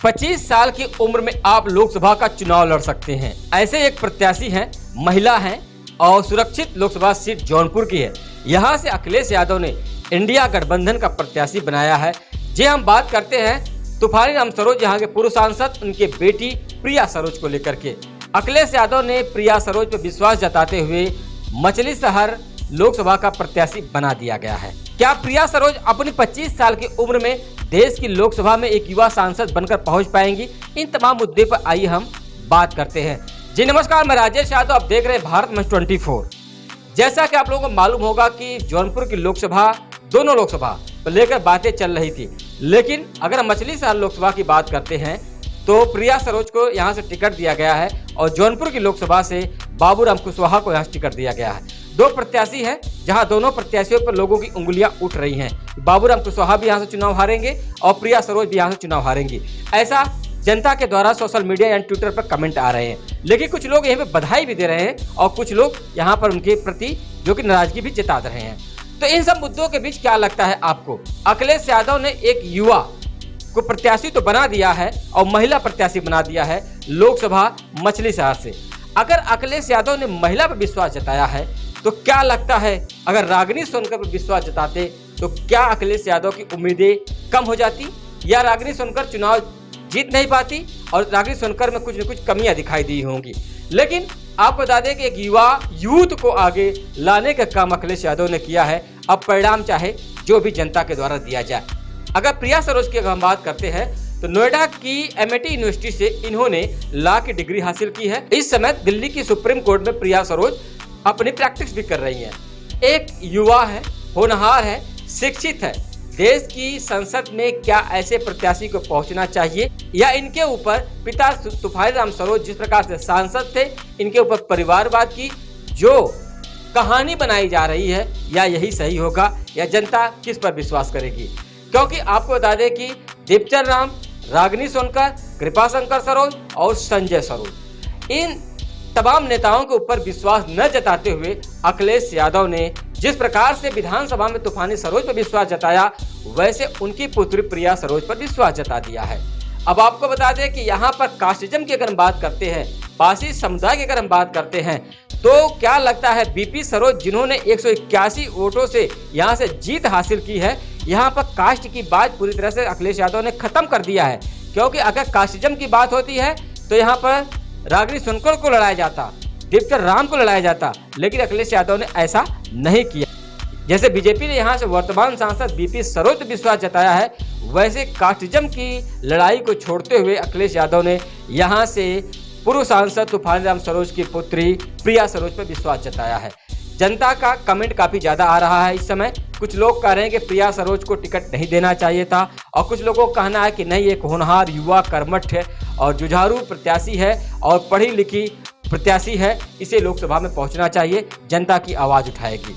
25 साल की उम्र में आप लोकसभा का चुनाव लड़ सकते हैं। ऐसे एक प्रत्याशी हैं, महिला हैं और सुरक्षित लोकसभा सीट जौनपुर की है। यहां से अखिलेश यादव ने इंडिया गठबंधन का प्रत्याशी बनाया है। जी हम बात करते हैं तूफानी राम सरोज, यहाँ के पूर्व सांसद, उनके बेटी प्रिया सरोज को लेकर के। अखिलेश यादव ने प्रिया सरोज पर विश्वास जताते हुए मछली शहर लोकसभा का प्रत्याशी बना दिया गया है। क्या प्रिया सरोज अपनी 25 साल की उम्र में देश की लोकसभा में एक युवा सांसद बनकर पहुंच पाएंगी? इन तमाम मुद्दे पर आइए हम बात करते हैं। जी नमस्कार, मैं राजेश यादव, आप देख रहे हैं भारत मंच 24। जैसा कि आप लोगों को मालूम होगा कि जौनपुर की लोकसभा, दोनों लोकसभा को लेकर बातें चल रही थी, लेकिन अगर हम मछली शहर लोकसभा की बात करते हैं तो प्रिया सरोज को यहां से टिकट दिया गया है और जौनपुर की लोकसभा से बाबूराम कुशवाहा को यहां से टिकट दिया गया है। दो प्रत्याशी हैं, जहां दोनों प्रत्याशियों पर लोगों की उंगलियां उठ रही हैं। बाबूराम कुशवाहा भी यहां से चुनाव हारेंगे और प्रिया सरोज भी यहां से चुनाव हारेंगी, ऐसा जनता के द्वारा सोशल मीडिया या ट्विटर पर कमेंट आ रहे हैं। लेकिन कुछ लोग यहाँ पे बधाई भी दे रहे हैं और कुछ लोग यहाँ पर उनके प्रति जो कि नाराजगी भी जता रहे हैं। तो इन सब मुद्दों के बीच क्या लगता है आपको? अखिलेश यादव ने एक युवा को प्रत्याशी तो बना दिया है और महिला प्रत्याशी बना दिया है लोकसभा मछली शहर से। अगर अखिलेश यादव ने महिला पर विश्वास जताया है तो क्या लगता है अगर रागिनी सोनकर पर विश्वास जताते तो क्या अखिलेश यादव की उम्मीदें कम हो जाती या रागिनी सोनकर चुनाव जीत नहीं पाती और रागिनी सोनकर में कुछ न कुछ कमियां दिखाई दी होंगी? लेकिन आप बता दें कि एक युवा यूथ को आगे लाने का काम अखिलेश यादव ने किया है। अब परिणाम चाहे जो भी जनता के द्वारा दिया जाए। अगर प्रिया सरोज की हम बात करते हैं तो नोएडा की MIT यूनिवर्सिटी से इन्होंने लॉ की डिग्री हासिल की है। इस समय दिल्ली की सुप्रीम कोर्ट में प्रिया सरोज अपनी प्रैक्टिस भी कर रही हैं। एक युवा है, होनहार है, शिक्षित है। देश की संसद में क्या ऐसे प्रत्याशी को पहुंचना चाहिए या इनके ऊपर पिता तूफानी राम सरोज जिस प्रकार से सांसद थे, इनके ऊपर परिवारवाद की जो कहानी बनाई जा रही है, या यही सही होगा या जनता किस पर विश्वास करेगी? क्योंकि आपको बता दें कि दीपचंद राम, रागिनी सोनकर, कृपाशंकर सरोज और संजय सरोज, इन तमाम नेताओं के ऊपर विश्वास न जताते हुए अखिलेश यादव ने जिस प्रकार से विधानसभा में तूफानी सरोज पर विश्वास जताया, वैसे उनकी पुत्री प्रिया सरोज पर विश्वास जता दिया है। अब आपको बता दें कि यहाँ पर कास्टिज्म की अगर हम बात करते हैं, पासी समुदाय की अगर हम बात करते हैं, तो क्या लगता है BP सरोज जिन्होंने 181 वोटों से यहाँ से जीत हासिल की है, यहाँ पर कास्ट की बात पूरी तरह से अखिलेश यादव ने खत्म कर दिया है। क्योंकि अगर कास्टिज्म की बात होती है तो यहाँ पर रागिनी सोनकर को लड़ाया जाता, दीपचंद राम को लड़ाया जाता, लेकिन अखिलेश यादव ने ऐसा नहीं किया। जैसे बीजेपी ने यहाँ से वर्तमान सांसद BP सरोज पर विश्वास जताया है, वैसे कास्टिज्म की लड़ाई को छोड़ते हुए अखिलेश यादव ने यहाँ से पूर्व सांसद तूफानी राम सरोज की पुत्री प्रिया सरोज पर विश्वास जताया है। जनता का कमेंट काफी ज्यादा आ रहा है इस समय। कुछ लोग कह रहे हैं कि प्रिया सरोज को टिकट नहीं देना चाहिए था और कुछ लोगों का कहना है कि नहीं, एक होनहार युवा कर्मठ है और जुझारू प्रत्याशी है और पढ़ी लिखी प्रत्याशी है, इसे लोकसभा में पहुंचना चाहिए, जनता की आवाज उठाएगी।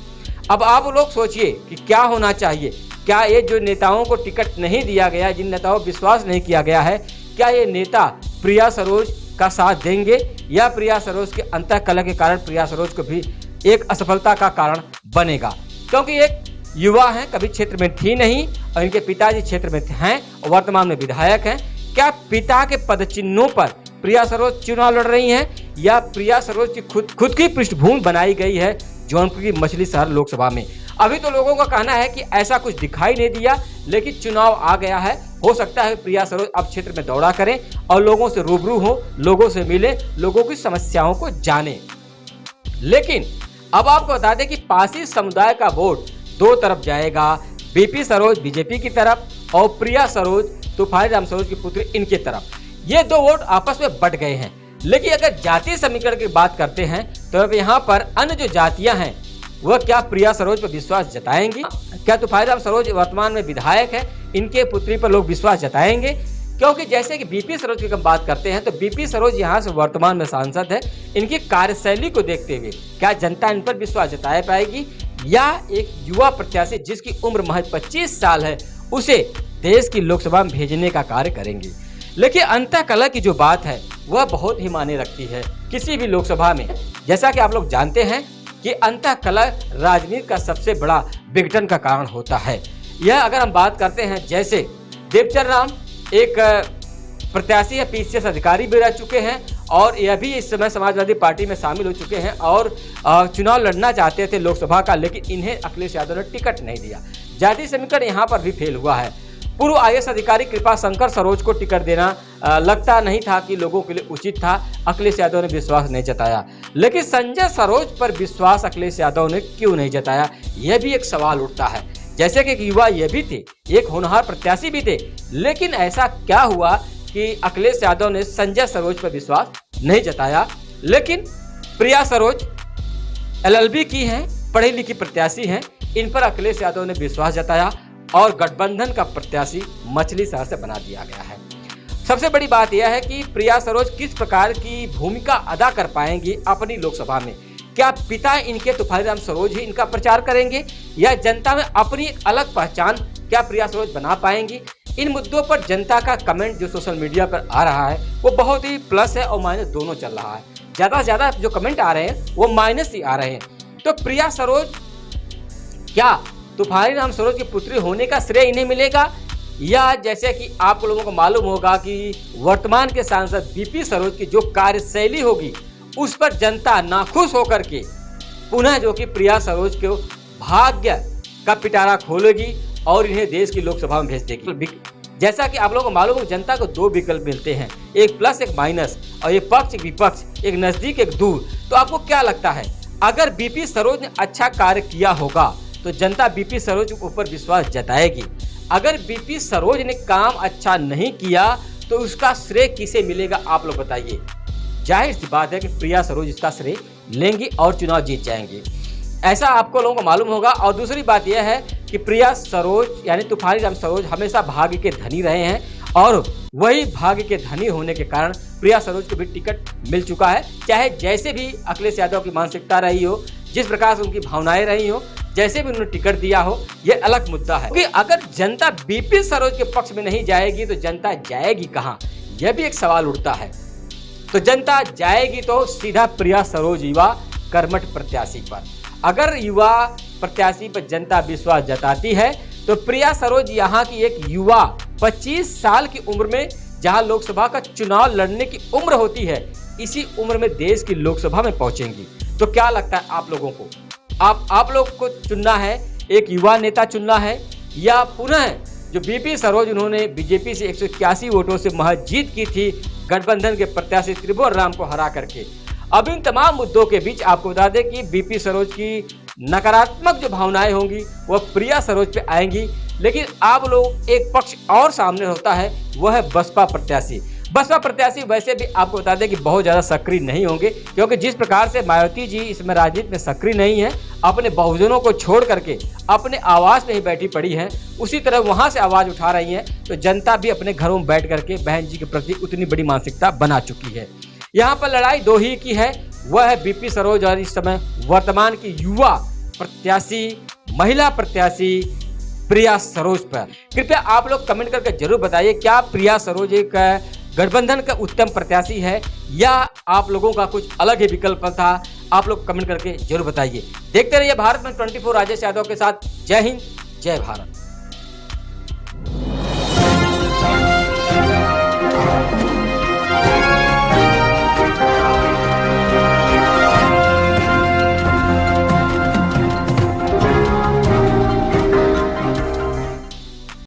अब आप लोग सोचिए कि क्या होना चाहिए। क्या ये जो नेताओं को टिकट नहीं दिया गया, जिन नेताओं पर विश्वास नहीं किया गया है, क्या ये नेता प्रिया सरोज का साथ देंगे या प्रिया सरोज के अंतःकलह के कारण प्रिया सरोज को भी एक असफलता का कारण बनेगा? क्योंकि एक युवा है, कभी क्षेत्र में थी नहीं और इनके पिताजी क्षेत्र में हैं और वर्तमान में विधायक हैं। क्या पिता के पदचिन्हों पर प्रिया सरोज चुनाव लड़ रही हैं या प्रिया सरोज की खुद की पृष्ठभूमि बनाई गई है जौनपुर की मछली शहर लोकसभा में? अभी तो लोगों का कहना है कि ऐसा कुछ दिखाई नहीं दिया, लेकिन चुनाव आ गया है। हो सकता है प्रिया सरोज अब क्षेत्र में दौड़ा करें और लोगों से रूबरू हो, लोगों से मिले, लोगों की समस्याओं को जाने। लेकिन अब आपको बता दें कि पासी समुदाय का वोट दो तरफ जाएगा, BP सरोज बीजेपी की तरफ और प्रिया सरोज तूफानी राम सरोज की पुत्री इनकी तरफ। ये दो वोट आपस में बट गए हैं। लेकिन अगर जातीय समीकरण की बात करते हैं तो अब यहाँ पर अन्य जो जातियां हैं वह क्या प्रिया सरोज पर विश्वास जताएंगी? क्या तूफानी राम सरोज वर्तमान में विधायक है, इनके पुत्री पर लोग विश्वास जताएंगे? क्योंकि जैसे कि BP सरोज की हम बात करते हैं तो BP सरोज यहाँ से वर्तमान में सांसद है, इनकी कार्यशैली को देखते हुए क्या जनता इन पर विश्वास जता पाएगी या एक युवा प्रत्याशी जिसकी उम्र महज 25 साल है उसे देश की लोकसभा में भेजने का कार्य करेंगे? लेकिन अंतःकलह की जो बात है वह बहुत ही मायने रखती है किसी भी लोकसभा में। जैसा कि आप लोग जानते हैं कि अंतःकलह राजनीति का सबसे बड़ा विघटन का कारण होता है। यह अगर हम बात करते हैं, जैसे दीपचंद राम एक प्रत्याशी है, पीसीएस अधिकारी भी रह चुके हैं और यह भी इस समय समाजवादी पार्टी में शामिल हो चुके हैं और चुनाव लड़ना चाहते थे लोकसभा का, लेकिन इन्हें अखिलेश यादव ने टिकट नहीं दिया। जाति समीकरण यहाँ पर भी फेल हुआ है। पूर्व आईएएस अधिकारी कृपा शंकर सरोज को टिकट देना लगता नहीं था कि लोगों के लिए उचित था। अखिलेश यादव ने विश्वास नहीं जताया, लेकिन संजय सरोज पर विश्वास अखिलेश यादव ने क्यों नहीं जताया, यह भी एक सवाल उठता है। जैसे कि एक युवा ये भी थे, एक होनहार प्रत्याशी भी थे, लेकिन ऐसा क्या हुआ कि अखिलेश यादव ने संजय सरोज पर विश्वास नहीं जताया। लेकिन प्रिया सरोज LLB की हैं, पढ़ी लिखी प्रत्याशी हैं, इन पर अखिलेश यादव ने विश्वास जताया और गठबंधन का प्रत्याशी मछली शहर से बना दिया गया है। सबसे बड़ी बात यह है कि प्रिया सरोज किस प्रकार की भूमिका अदा कर पाएंगी अपनी लोकसभा में। क्या पिता इनके तूफानीराम सरोज ही इनका प्रचार करेंगे या जनता में अपनी एक अलग पहचान क्या प्रिया सरोज बना पाएंगी? इन मुद्दों पर जनता का कमेंट जो सोशल मीडिया पर आ रहा है वो बहुत ही प्लस है और माइनस दोनों चल रहा है। ज़्यादा से ज़्यादा जो कमेंट आ रहे हैं वो माइनस ही आ रहे हैं। तो प्रिया सरोज क्या तूफानीराम सरोज की पुत्री होने का श्रेय इन्हें मिलेगा, या जैसे कि आप लोगों को मालूम होगा कि वर्तमान के सांसद बीपी सरोज की जो कार्यशैली होगी उस पर जनता नाखुश होकर के पुनः जो कि प्रिया सरोज के भाग्य का पिटारा खोलेगी और इन्हें देश की लोकसभा में भेज देगी। जैसा कि आप लोगों को मालूम है जनता को दो विकल्प मिलते हैं, एक प्लस एक माइनस, और ये पक्ष एक विपक्ष, एक नजदीक एक दूर। तो आपको क्या लगता है, अगर बीपी सरोज ने अच्छा कार्य किया होगा तो जनता बीपी सरोज के ऊपर विश्वास जताएगी। अगर बीपी सरोज ने काम अच्छा नहीं किया तो उसका श्रेय किसे मिलेगा, आप लोग बताइए। जाहिर सी बात है कि प्रिया सरोज इसका श्रेय लेंगी और चुनाव जीत जाएंगे, ऐसा आपको लोगों को मालूम होगा। और दूसरी बात यह है कि प्रिया सरोज यानी तूफानीराम सरोज हमेशा भाग्य के धनी रहे हैं और वही भाग्य के धनी होने के कारण प्रिया सरोज को भी टिकट मिल चुका है। चाहे जैसे भी अखिलेश यादव की मानसिकता रही हो, जिस प्रकार से उनकी भावनाएं रही हो, जैसे भी उन्होंने टिकट दिया हो, यह अलग मुद्दा है। क्योंकि अगर जनता बीपी सरोज के पक्ष में नहीं जाएगी तो जनता जाएगी कहां, यह भी एक सवाल उठता है। तो जनता जाएगी तो सीधा प्रिया सरोज युवा कर्मठ प्रत्याशी पर। अगर युवा प्रत्याशी पर जनता विश्वास जताती है तो प्रिया सरोज यहाँ की एक युवा 25 साल की उम्र में, जहां लोकसभा का चुनाव लड़ने की उम्र होती है, इसी उम्र में देश की लोकसभा में पहुंचेंगी। तो क्या लगता है आप लोगों को, आप लोग को चुनना है, एक युवा नेता चुनना है, या पुनः जो बीपी सरोज उन्होंने बीजेपी से 181 वोटों से महज जीत की थी गठबंधन के प्रत्याशी त्रिभुवन राम को हरा करके। अब इन तमाम मुद्दों के बीच आपको बता दें कि बीपी सरोज की नकारात्मक जो भावनाएं होंगी वह प्रिया सरोज पे आएंगी। लेकिन आप लोग एक पक्ष और सामने होता है, वह है बसपा प्रत्याशी। बसपा प्रत्याशी वैसे भी आपको बता दें कि बहुत ज़्यादा सक्रिय नहीं होंगे, क्योंकि जिस प्रकार से मायावती जी इसमें राजनीति में सक्रिय नहीं है, अपने बहुजनों को छोड़ करके अपने आवास में ही बैठी पड़ी है, उसी तरह वहां से आवाज़ उठा रही हैं। तो जनता भी अपने घरों में बैठ करके बहन जी के प्रति उतनी बड़ी मानसिकता बना चुकी है। यहाँ पर लड़ाई दो ही की है, वह है बीपी सरोज और इस समय वर्तमान की युवा प्रत्याशी, महिला प्रत्याशी प्रिया सरोज पर। कृपया आप लोग कमेंट करके जरूर बताइए, क्या प्रिया सरोज एक गठबंधन का उत्तम प्रत्याशी है या आप लोगों का कुछ अलग ही विकल्प था? आप लोग कमेंट करके जरूर बताइए। देखते रहिए भारत में 24 राजेश यादव के साथ। जय हिंद, जय भारत।